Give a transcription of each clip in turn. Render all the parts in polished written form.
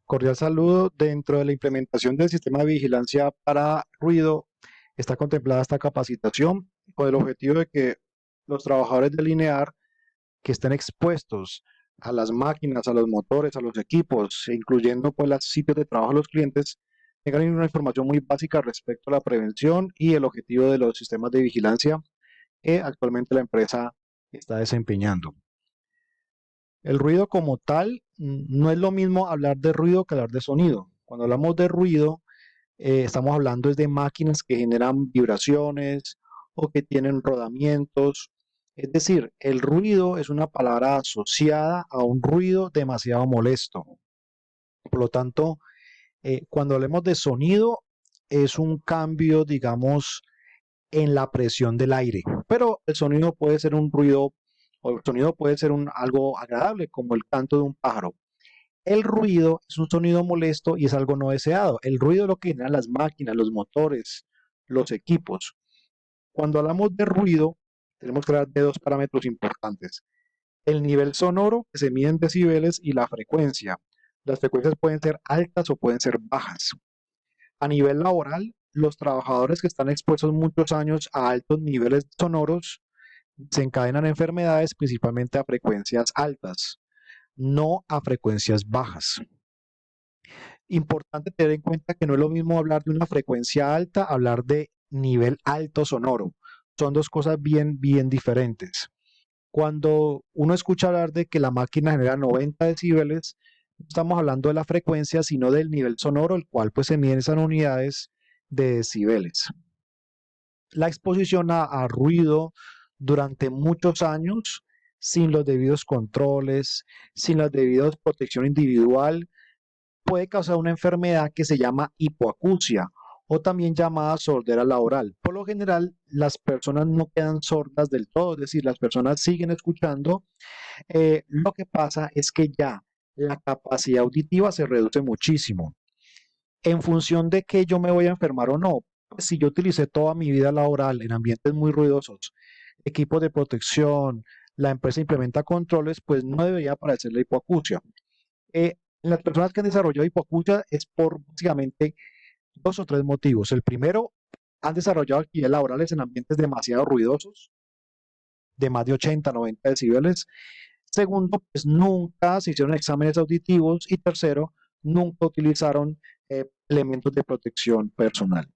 Cordial saludo. Dentro de la implementación del sistema de vigilancia para ruido está contemplada esta capacitación con el objetivo de que los trabajadores del linear que estén expuestos a las máquinas, a los motores, a los equipos, incluyendo pues los sitios de trabajo de los clientes, tengan una información muy básica respecto a la prevención y el objetivo de los sistemas de vigilancia que actualmente la empresa está desempeñando. El ruido como tal, no es lo mismo hablar de ruido que hablar de sonido. Cuando hablamos de ruido, estamos hablando es de máquinas que generan vibraciones o que tienen rodamientos. Es decir, el ruido es una palabra asociada a un ruido demasiado molesto. Por lo tanto, cuando hablemos de sonido, es un cambio, digamos, en la presión del aire. Pero el sonido puede ser un ruido, o el sonido puede ser algo agradable, como el canto de un pájaro. El ruido es un sonido molesto y es algo no deseado. El ruido es lo que generan las máquinas, los motores, los equipos. Cuando hablamos de ruido, tenemos que hablar de dos parámetros importantes. El nivel sonoro, que se mide en decibeles, y la frecuencia. Las frecuencias pueden ser altas o pueden ser bajas. A nivel laboral, los trabajadores que están expuestos muchos años a altos niveles sonoros desencadenan enfermedades principalmente a frecuencias altas, no a frecuencias bajas. Importante tener en cuenta que no es lo mismo hablar de una frecuencia alta, hablar de nivel alto sonoro. Son dos cosas bien diferentes. Cuando uno escucha hablar de que la máquina genera 90 decibeles, no estamos hablando de la frecuencia, sino del nivel sonoro, el cual pues se mide en unidades de decibeles. La exposición a ruido durante muchos años, sin los debidos controles, sin la debida protección individual, puede causar una enfermedad que se llama hipoacusia o también llamada sordera laboral. Por lo general, las personas no quedan sordas del todo, es decir, las personas siguen escuchando. Lo que pasa es que ya la capacidad auditiva se reduce muchísimo. En función de que yo me voy a enfermar o no, pues si yo utilicé toda mi vida laboral en ambientes muy ruidosos, equipos de protección, la empresa implementa controles, pues no debería aparecer la hipoacusia. Las personas que han desarrollado hipoacusia es por básicamente dos o tres motivos. El primero, han desarrollado actividades laborales en ambientes demasiado ruidosos, de más de 80, 90 decibeles. Segundo, pues nunca se hicieron exámenes auditivos. Y tercero, nunca utilizaron elementos de protección personal.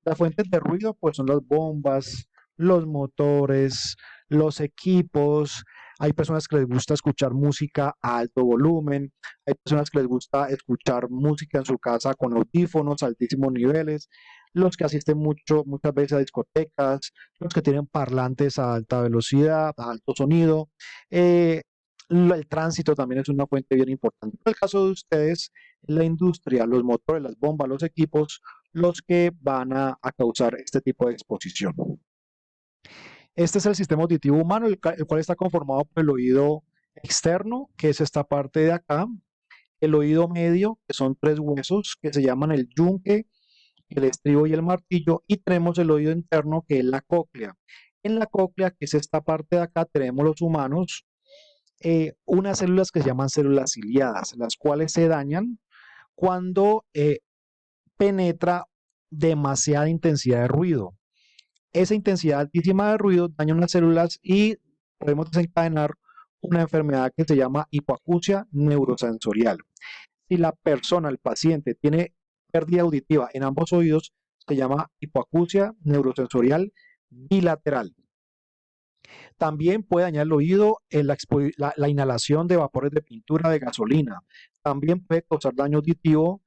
Las fuentes de ruido, pues son las bombas, los motores, los equipos. Hay personas que les gusta escuchar música a alto volumen. Hay personas que les gusta escuchar música en su casa con audífonos a altísimos niveles. Los que asisten muchas veces a discotecas, los que tienen parlantes a alta velocidad, a alto sonido. Eh, el tránsito también es una fuente bien importante. En el caso de ustedes, la industria, los motores, las bombas, los equipos, los que van a causar este tipo de exposición. Este es el sistema auditivo humano, el cual está conformado por el oído externo, que es esta parte de acá, el oído medio, que son tres huesos que se llaman el yunque, el estribo y el martillo, y tenemos el oído interno, que es la cóclea. En la cóclea, que es esta parte de acá, tenemos los humanos unas células que se llaman células ciliadas, las cuales se dañan cuando penetra demasiada intensidad de ruido. Esa intensidad altísima de ruido daña unas células y podemos desencadenar una enfermedad que se llama hipoacusia neurosensorial. Si la persona, el paciente, tiene pérdida auditiva en ambos oídos, se llama hipoacusia neurosensorial bilateral. También puede dañar el oído en la inhalación de vapores de pintura de gasolina. También puede causar daño auditivo,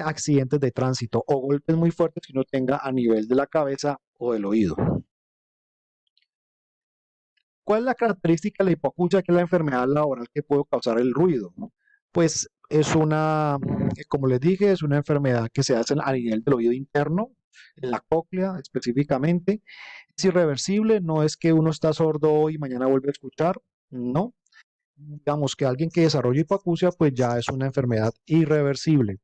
accidentes de tránsito o golpes muy fuertes que uno tenga a nivel de la cabeza o del oído. ¿Cuál es la característica de la hipoacusia, que es la enfermedad laboral que puede causar el ruido? Pues es como les dije, es una enfermedad que se hace a nivel del oído interno, en la cóclea específicamente. Es irreversible, no es que uno está sordo hoy y mañana vuelve a escuchar, no. Digamos que alguien que desarrolla hipoacusia, pues ya es una enfermedad irreversible.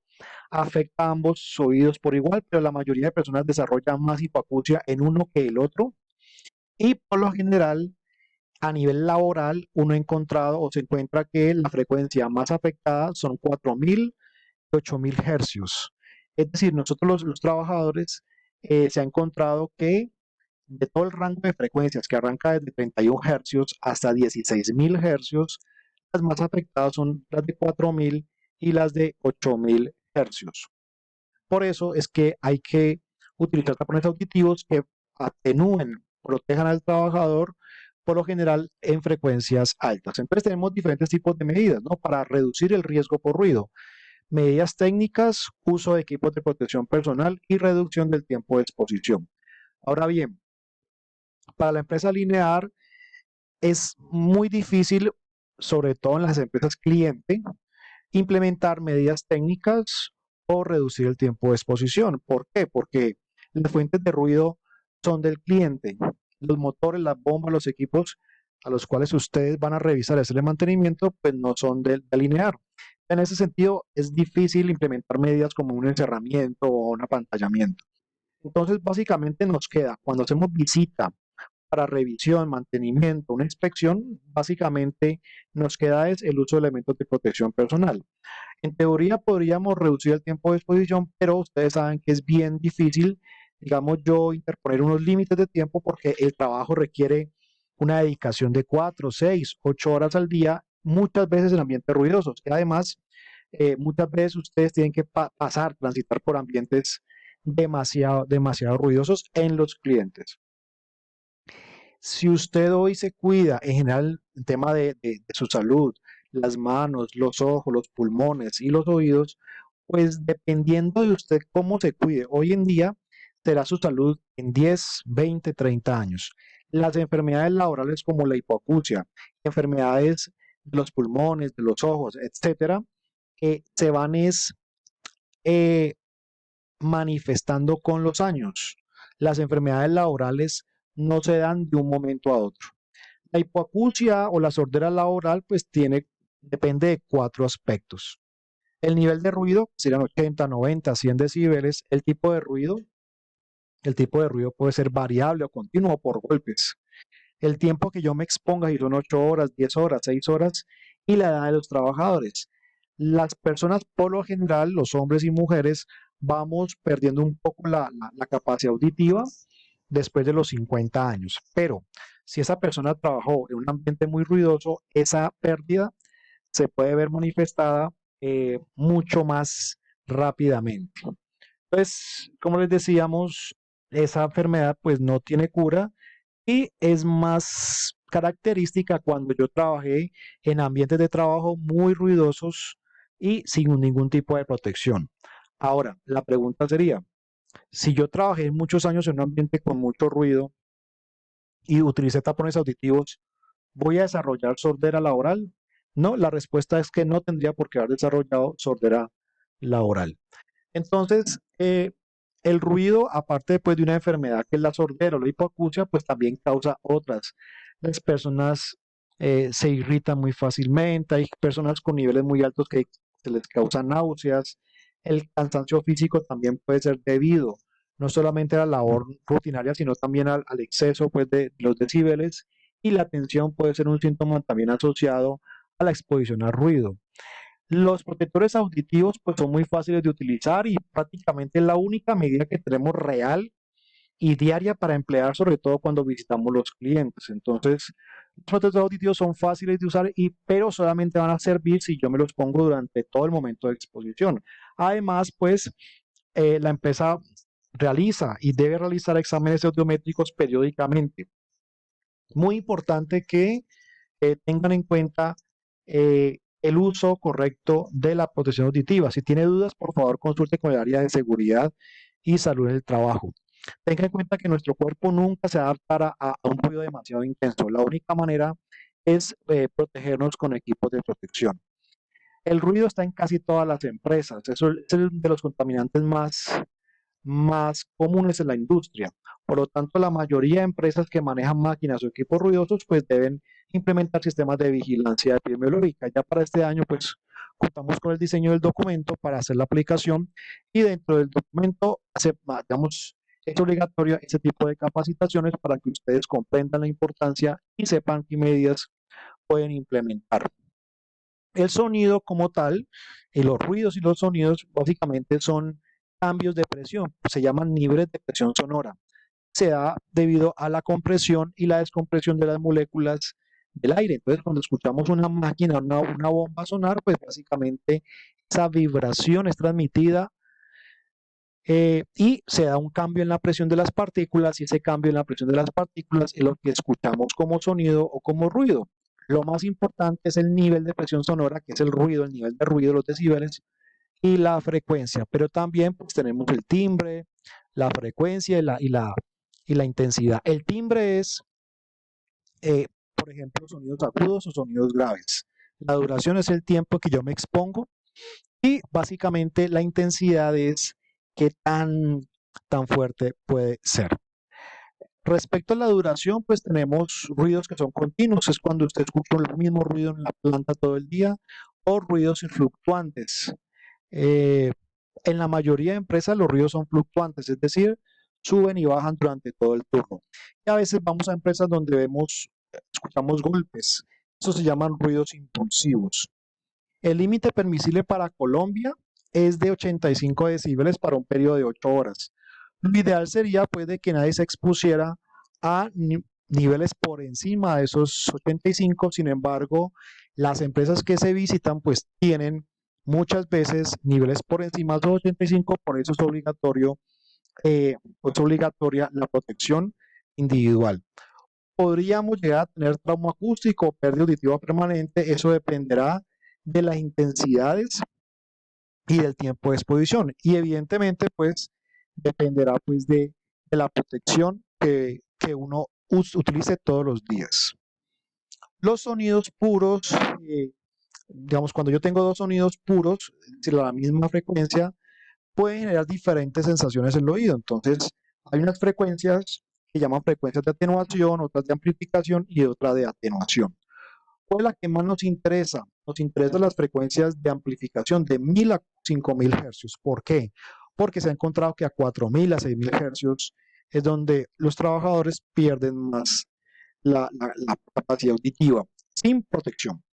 Afecta a ambos oídos por igual, pero la mayoría de personas desarrollan más hipoacusia en uno que el otro. Y por lo general, a nivel laboral, uno ha encontrado o se encuentra que la frecuencia más afectada son 4000 de 8000 hercios. Es decir, nosotros los trabajadores se ha encontrado que de todo el rango de frecuencias que arranca desde 31 hercios hasta 16.000 hercios, las más afectadas son las de 4000 y las de 8000 hercios. Por eso es que hay que utilizar tapones auditivos que atenúen, protejan al trabajador, por lo general en frecuencias altas. Entonces tenemos diferentes tipos de medidas, ¿no? Para reducir el riesgo por ruido. Medidas técnicas, uso de equipos de protección personal y reducción del tiempo de exposición. Ahora bien, para la empresa lineal es muy difícil, sobre todo en las empresas cliente, implementar medidas técnicas o reducir el tiempo de exposición. ¿Por qué? Porque las fuentes de ruido son del cliente. Los motores, las bombas, los equipos a los cuales ustedes van a revisar ese mantenimiento, pues no son del linear. En ese sentido, es difícil implementar medidas como un encerramiento o un apantallamiento. Entonces, básicamente nos queda, cuando hacemos visita para revisión, mantenimiento, una inspección, básicamente nos queda es el uso de elementos de protección personal. En teoría podríamos reducir el tiempo de exposición, pero ustedes saben que es bien difícil, digamos yo, interponer unos límites de tiempo porque el trabajo requiere una dedicación de 4, 6, 8 horas al día, muchas veces en ambientes ruidosos. Y además, muchas veces ustedes tienen que transitar por ambientes demasiado ruidosos en los clientes. Si usted hoy se cuida, en general, el tema de su salud, las manos, los ojos, los pulmones y los oídos, pues dependiendo de usted cómo se cuide, hoy en día será su salud en 10, 20, 30 años. Las enfermedades laborales como la hipoacusia, enfermedades de los pulmones, de los ojos, etcétera, se van eh, manifestando con los años. Las enfermedades laborales no se dan de un momento a otro. La hipoacusia o la sordera laboral pues depende de cuatro aspectos. El nivel de ruido serían 80, 90, 100 decibeles. El tipo de ruido puede ser variable o continuo por golpes. El tiempo que yo me exponga, si son 8 horas, 10 horas, 6 horas, y la edad de los trabajadores. Las personas, por lo general, los hombres y mujeres, vamos perdiendo un poco la capacidad auditiva después de los 50 años. Pero si esa persona trabajó en un ambiente muy ruidoso, esa pérdida se puede ver manifestada mucho más rápidamente. Entonces, como les decíamos, esa enfermedad pues no tiene cura y es más característica cuando yo trabajé en ambientes de trabajo muy ruidosos y sin ningún tipo de protección. Ahora, la pregunta sería, si yo trabajé muchos años en un ambiente con mucho ruido y utilicé tapones auditivos, ¿voy a desarrollar sordera laboral? No, la respuesta es que no tendría por qué haber desarrollado sordera laboral. Entonces, el ruido, aparte pues, de una enfermedad que es la sordera o la hipoacusia, pues también causa otras. Las personas se irritan muy fácilmente, hay personas con niveles muy altos que se les causan náuseas. El cansancio físico también puede ser debido no solamente a la labor rutinaria, sino también al exceso pues, de los decibeles. Y la tensión puede ser un síntoma también asociado a la exposición al ruido. Los protectores auditivos pues son muy fáciles de utilizar y prácticamente es la única medida que tenemos real y diaria para emplear, sobre todo cuando visitamos los clientes. Entonces, los protectores auditivos son fáciles de usar, pero solamente van a servir si yo me los pongo durante todo el momento de exposición. Además, pues la empresa realiza y debe realizar exámenes audiométricos periódicamente. Muy importante que tengan en cuenta el uso correcto de la protección auditiva. Si tiene dudas, por favor, consulte con el área de seguridad y salud en el trabajo. Tenga en cuenta que nuestro cuerpo nunca se adaptará a un ruido demasiado intenso. La única manera es protegernos con equipos de protección. El ruido está en casi todas las empresas. Eso es uno de los contaminantes más comunes en la industria. Por lo tanto, la mayoría de empresas que manejan máquinas o equipos ruidosos, pues deben implementar sistemas de vigilancia epidemiológica. Ya para este año, pues contamos con el diseño del documento para hacer la aplicación y dentro del documento, digamos, es obligatorio ese tipo de capacitaciones para que ustedes comprendan la importancia y sepan qué medidas pueden implementar. El sonido como tal, los ruidos y los sonidos básicamente son cambios de presión, se llaman niveles de presión sonora. Se da debido a la compresión y la descompresión de las moléculas del aire. Entonces, cuando escuchamos una máquina, una bomba sonar, pues básicamente esa vibración es transmitida y se da un cambio en la presión de las partículas y ese cambio en la presión de las partículas es lo que escuchamos como sonido o como ruido. Lo más importante es el nivel de presión sonora, que es el ruido, el nivel de ruido, los decibeles y la frecuencia, pero también pues, tenemos el timbre, la frecuencia y la intensidad. El timbre es, por ejemplo, sonidos agudos o sonidos graves. La duración es el tiempo que yo me expongo y básicamente la intensidad es qué tan fuerte puede ser. Respecto a la duración, pues tenemos ruidos que son continuos, es cuando usted escucha el mismo ruido en la planta todo el día, o ruidos fluctuantes. Eh, en la mayoría de empresas los ruidos son fluctuantes, es decir, suben y bajan durante todo el turno. Y a veces vamos a empresas donde escuchamos golpes. Eso se llaman ruidos impulsivos. El límite permisible para Colombia es de 85 decibeles para un periodo de 8 horas. Lo ideal sería pues de que nadie se expusiera a niveles por encima de esos 85. Sin embargo, las empresas que se visitan pues tienen muchas veces niveles por encima de los 85, por eso es obligatoria la protección individual. Podríamos llegar a tener trauma acústico o pérdida auditiva permanente, eso dependerá de las intensidades y del tiempo de exposición. Y evidentemente, pues, dependerá pues de la protección que uno utilice todos los días. Los sonidos puros, digamos, cuando yo tengo dos sonidos puros, es decir, a la misma frecuencia, pueden generar diferentes sensaciones en el oído. Entonces, hay unas frecuencias que llaman frecuencias de atenuación, otras de amplificación y otras de atenuación. ¿Cuál es la que más nos interesa? Nos interesan las frecuencias de amplificación de 1000 a 5000 hercios. ¿Por qué? Porque se ha encontrado que a 4000 a 6000 hercios es donde los trabajadores pierden más la capacidad auditiva sin protección.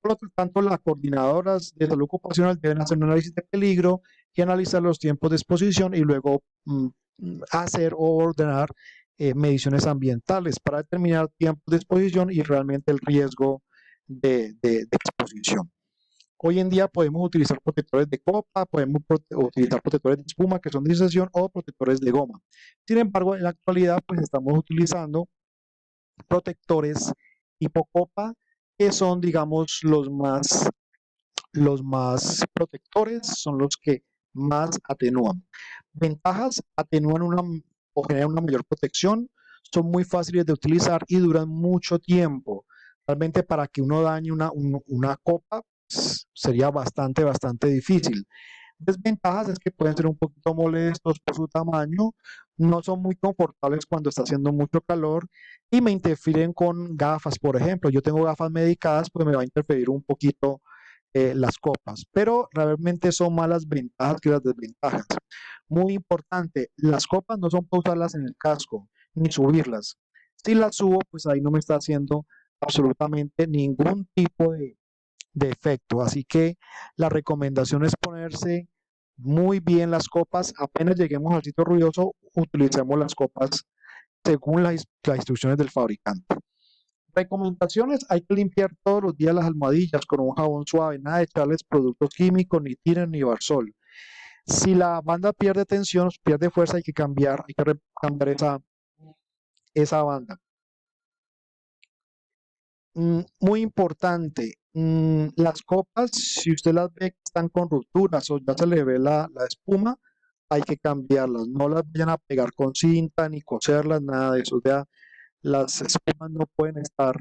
Por lo tanto, las coordinadoras de salud ocupacional deben hacer un análisis de peligro y analizar los tiempos de exposición y luego hacer o ordenar mediciones ambientales para determinar tiempos de exposición y realmente el riesgo de exposición. Hoy en día podemos utilizar protectores de copa, podemos utilizar protectores de espuma que son de sensación o protectores de goma. Sin embargo, en la actualidad pues estamos utilizando protectores tipo copa que son, digamos, los más protectores, son los que más atenúan. Ventajas, atenúan o generan una mayor protección, son muy fáciles de utilizar y duran mucho tiempo. Realmente para que uno dañe una copa sería bastante difícil. Desventajas es que pueden ser un poquito molestos por su tamaño, no son muy confortables cuando está haciendo mucho calor y me interfieren con gafas, por ejemplo. Yo tengo gafas medicadas, pues me va a interferir un poquito las copas, pero realmente son más las ventajas que las desventajas. Muy importante, las copas no son para usarlas en el casco, ni subirlas. Si las subo, pues ahí no me está haciendo absolutamente ningún tipo de efecto. Así que la recomendación es ponerse muy bien las copas. Apenas lleguemos al sitio ruidoso, utilicemos las copas según las instrucciones del fabricante. Recomendaciones, hay que limpiar todos los días las almohadillas con un jabón suave, nada de echarles productos químicos, ni tiner, ni barsol. Si la banda pierde tensión, pierde fuerza, hay que cambiar esa banda. Muy importante, las copas, si usted las ve que están con rupturas o ya se le ve la espuma, hay que cambiarlas. No las vayan a pegar con cinta ni coserlas, nada de eso. Ya las espumas no pueden estar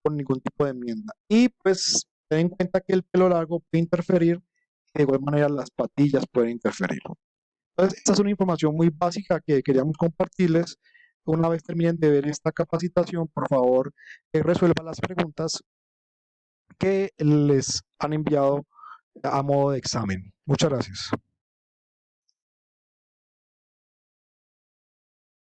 con ningún tipo de enmienda. Y pues ten en cuenta que el pelo largo puede interferir, de igual manera las patillas pueden interferir. Entonces, esta es una información muy básica que queríamos compartirles. Una vez terminen de ver esta capacitación, por favor, resuelvan las preguntas que les han enviado a modo de examen. Muchas gracias.